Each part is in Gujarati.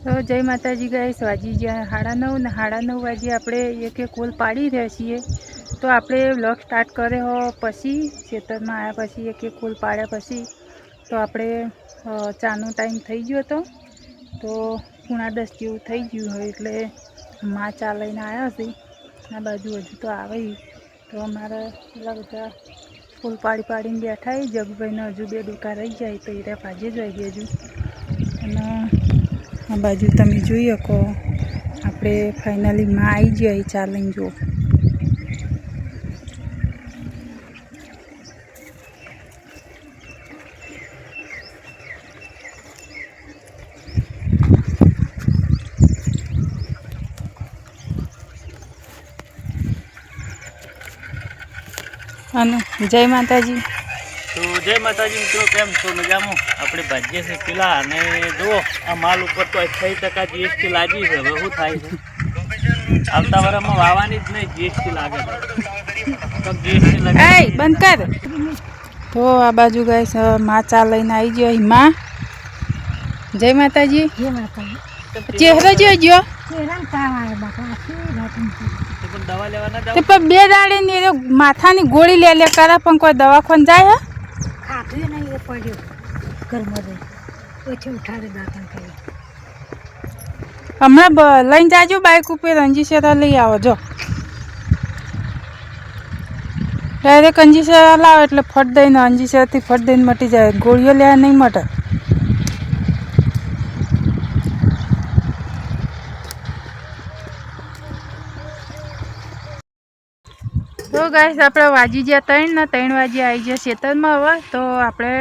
તો જય માતાજી ગાઈસ, વાજી જ્યાં 9:30 ને 9:30 વાગે આપણે એક કોલ પાડી રહ્યા છીએ। તો આપણે વ્લોગ સ્ટાર્ટ કર્યો પછી ખેતરમાં આવ્યા પછી એક કોલ પાડ્યા પછી તો આપણે ચાનો ટાઈમ થઈ ગયો હતો। તો 9:30 જેવું થઈ ગયું હોય એટલે માં ચા લઈને આવ્યા છે। આ બાજુ હજુ તો આવે તો અમારા પેલા બધા ફૂલ પાડીને બેઠા જગભાઈને હજુ 2 ડોકા રહી જાય તો એ ભાજે જ વાગી હજુ। અને આ બાજુ તમે જોઈ શકો આપણે ફાઇનલી માં આવી જાય ચા લઈને જુઓ। અને જય માતાજી। તો જય માતાજી મિત્રો, કેમ છો? મજામાં? આપણે ભાગ્ય છે પેલા અને જુઓ આ માલ ઉપર તો 28% જીએસટી લાગી છે। હવે શું થાય છે? આવતા વર્ષમાં વાવવાની જ નહીં, જીએસટી લાગે તો જીએસટી લાગે બંધ કર। તો આ બાજુ ગાઈસ માં ચા લઈને આવી ગયો। માં જય માતાજી। જય માતાજી। ચહેરો જોજો, દવા લેવા ના તો પણ 2 દાડે ની માથાની ગોળી લે કરે પણ કોઈ દવાખાને જાય હે? ખાધું નહીં, એ પડ્યો ઘરમાં રહી ઓછી ઉઠાડે દાંતણ કરી। હમણાં લઈને જાજો બાઇક ઉપર, અંજીસરા લઈ આવો જો। ડાયરેક્ટ અંજીસરા લાવો એટલે ફટ દઈને અંજીસરાથી ફટ દઈને મટી જાય, ગોળીઓ લેવા નહીં મટે। તો ગાઈસ આપણે વાજી ગયા 3 ને 3 વાગે આવી ગયા ખેતરમાં। હવે તો આપણે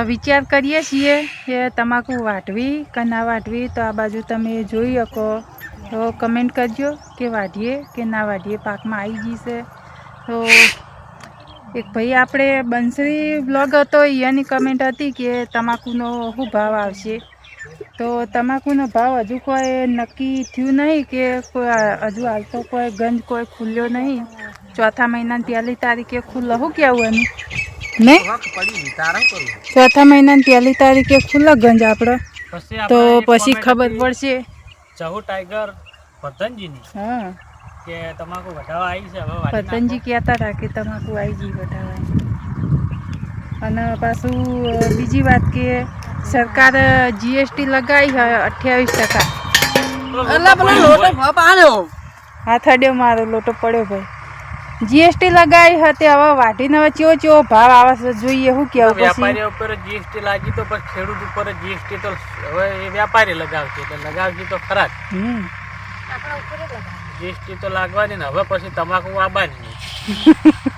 વિચાર કરીએ છીએ કે તમાકુ વાટવી કે ના વાટવી। તો આ બાજુ તમે જોઈ શકો તો કમેન્ટ કરજો કે વાઢીએ કે ના વાઢીએ, પાકમાં આવી ગઈ છે। તો એક ભાઈ આપણે બંસરી બ્લોગ હતો એની કમેન્ટ હતી કે તમાકુનો શું ભાવ આવશે। તો તમાકુનો ભાવ હજુ કોઈ નક્કી થયું નહીં કે હજુ હાલ તો કોઈ ગંજ કોઈ ખુલ્યો નહીં। 4થા મહિનાની 1લી તારીખે ખુલ્લો, શું કહેવું એનું નહીં? 4થા મહિનાની 1લી તારીખે ખુલ્લો ગંજ આપણો, તો પછી ખબર પડશે। ચાહુ ટાઈગર પતંજીની હા કે તમાકુ વઢાવા આવી છે। હવે પતંજી કહેતા હતા કે તમાકુ આવી ગઈ વઢાવા। અને પાછું બીજી વાત કે સરકાર જીએસટી લગાવી હોય 28%। હાથ અડ્યો, મારો લોટો પડ્યો ભાઈ। જીએસટી લગાવી હતી, હવે વાઢીને હવે ચેવો ભાવ આવે છે જોઈએ, શું કેવું? વેપારી ઉપર જીએસટી લાગી તો પછી ખેડૂત ઉપર જીએસટી તો હવે એ વેપારી લગાવશે એટલે લગાવશે તો ખરા જ। જીએસટી તો લાગવાની ને હવે પછી તમાકુ વાવવાની નહીં,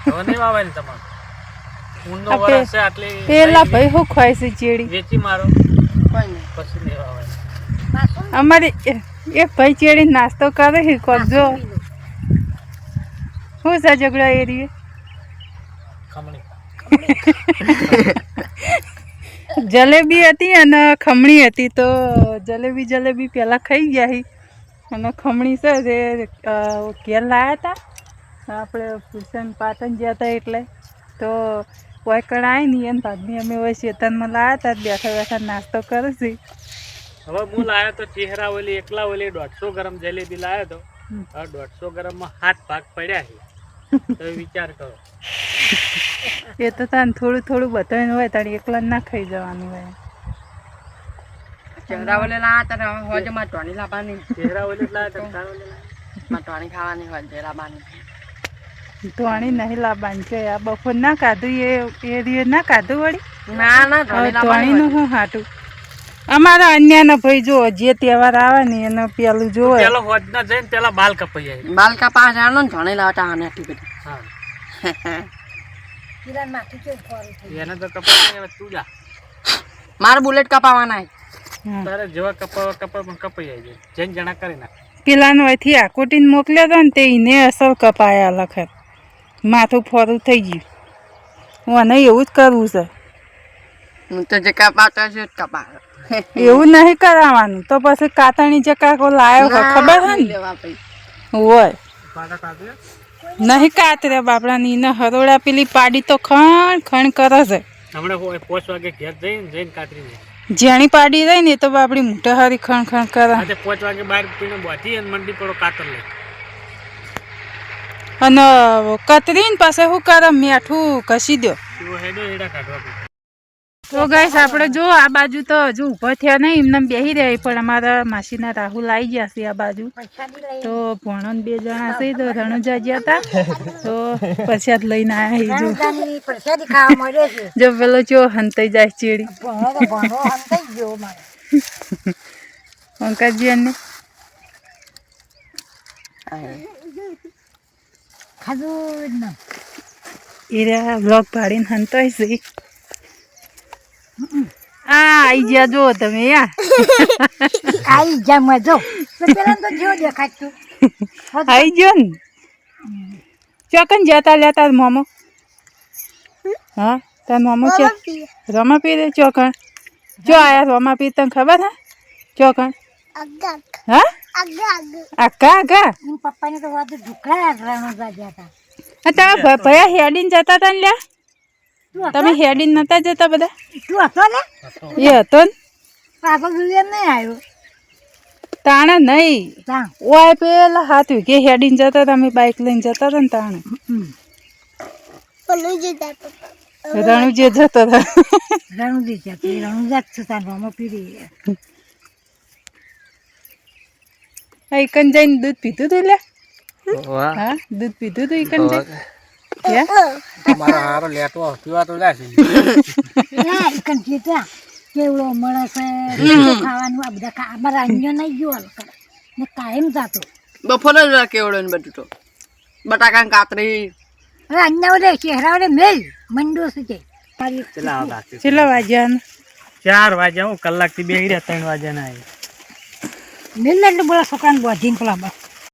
હવે નહીં વાવવાની તમાકુ। ઊનનો વરસ છે આટલી પેલા ભાઈ શું ખવાય છે ચેડી વેચી મારો પછી નહીં વાવવાની। અમારે એક ભાઈ ચેડી નાસ્તો કરે છે કરજો। શું છે ઝઘડો એરિયે? ખમણી જલેબી હતી અને ખમણી હતી। તો જલેબી પહેલાં ખાઈ ગયા અને ખમણી છે તે ઘેર લાવ્યા હતા આપણે પુરસન પાટણ ગયા હતા એટલે। તો કોઈ કણાય નહીં એને ભાગની અમે હોય શેતનમાં લાવ્યા હતા, બેઠા બેઠા નાસ્તો કરે છે। હવે હું લાવ્યો તો ચહેરા ઓલી એકલા ઓલી 150 ગ્રામ જલેબી લાવ્યો તો, હવે 150 ગ્રામમાં 7 ભાગ પડ્યા છે। તો વિચાર કરો, એ તો તને થોડું બતાવીને હોય તારે એકલા ના ખાઈ જવાનું હોય। ચહેરા ઓલે લાયા હતા હોજે માં ટોણી લાવવાની, ચહેરા ઓલી લાવ્યા તો માં ટોણી ખાવાની હોય જરાબાની। ધોણી નહીં લાવવાની છે, આ બપોર ના ખાધું એ રીએ ના ખાધું વળી। ના ના ધોણીનું શું હાટું? અમારા અન્યના ભાઈ જો જે તહેવાર આવે ને એને પેલું જોવે, પેલો હોજના જઈને પેલા બાલ કપાઈ જાય, બાલ કપા જાણો ને ધોણી લાવતા આને આટલી બધી। હા કિરણ માથી કેમ ફોરી થઈ એને તો કપાઈ હવે તું જા, મારે બુલેટ કપાવાના તારે જેવા કપાઈ જાય જઈને જણા કરી નાખ। પેલાનો અહીંથી આકોટીને મોકલ્યો હતો ને તે એને અસર કપાયા લખર, માથું ફોરું થઈ ગયું। મને એવું જ કરવું છે, હું તો જે કપાતો છે કપા એવું નહીં કરાવવાનું। તો પછી કાતણી ચકાકો લાવ્યો ખબર છે ને હોય નહીં કાતરે બાપડાની એને હરોડા પેલી પાડી તો ખણ કરે છે। હમણાં 5 વાગે ઘેર જઈને કાતરી દે। જેણી પાડી રહી ને તો આપણી મોટા હારી ખણ ખણ કરે આજે 5 વાગે બહાર પીને બોધી અને મંડી પડો કાતર લઈ અને કતરીને પાસે શું કરે મીઠું ઘસી દો તો હેડો હેડા કાઢવા પડે. તો ગાઈસ આપણે જો આ બાજુ તો હજુ ઊભા થયા નહીં એમને બેસી રહ્યા પણ અમારા માસીના રાહુલ આવી ગયા છે આ બાજુ તો ભણો ને 2 જણા છે તો રણુજા ગયા હતા તો પ્રસાદ લઈને આવ્યા જો રણુજાની પ્રસાદી ખાવા મળે છે. જો પેલો જો હંતાઈ જાય ચેડી ભણો હંતાઈ ગયો મારે. પંકજજી અને ખાધું જ ન. એરા બ્લોગ પાડીને હંતાઈ છે આઈ ગયા જો તમે યાર આઈ જા મજો. તો પેલા તો જો દેખાતું. આઈ ગયો ને ચોકન જતા લેતા મોમો હા તાર મોમો છે રમા પી દે ચોકણ જો આયા રમા પી તને ખબર હે ચોકણ હા આકા આકા એમ પપ્પાને તો વાત ઢુકડા રણુજા ગયા હતા. તમે ભયા હેડીને જતા હતા ને લ્યા તમે હેડીને નતા જતા બધા તું હતો ને એ હતો ને પાપા ગુલિયન નહીં આવ્યો. તાણે નહીં તાં ઓય પેલા હાથ કે હેડીને જતા હતા અમે બાઇક લઈને જતા હતા ને તાણે રણુજે જતો હતો રણુજી છે તે રણુજા જ છે તાર મામા પીરી. ઈકન જઈને દૂધ પીધું તું લ્યા હા દૂધ પીધું તું ઈકન જઈને મારો હારો લેટો પીવા તો જાય છે એકન જીતા કેવડો મળે છે ખાવાનું આ બધા અમારા અન્ય નહીં ગયો ને કાયમ જાતો બફોરે જ કેવડો ને બધું તો બટાકા કાતરી હવે અન્ય ઓલે ચહેરા ઓલે મેલ મંડો છે કે તારી કેટલા વાગ્યા 4 વાગ્યા હું કલાકથી બેહી રહ્યા 3 વાગ્યા ના આવી મેલ એટલે બોલા છોકરાને બોધીને પેલા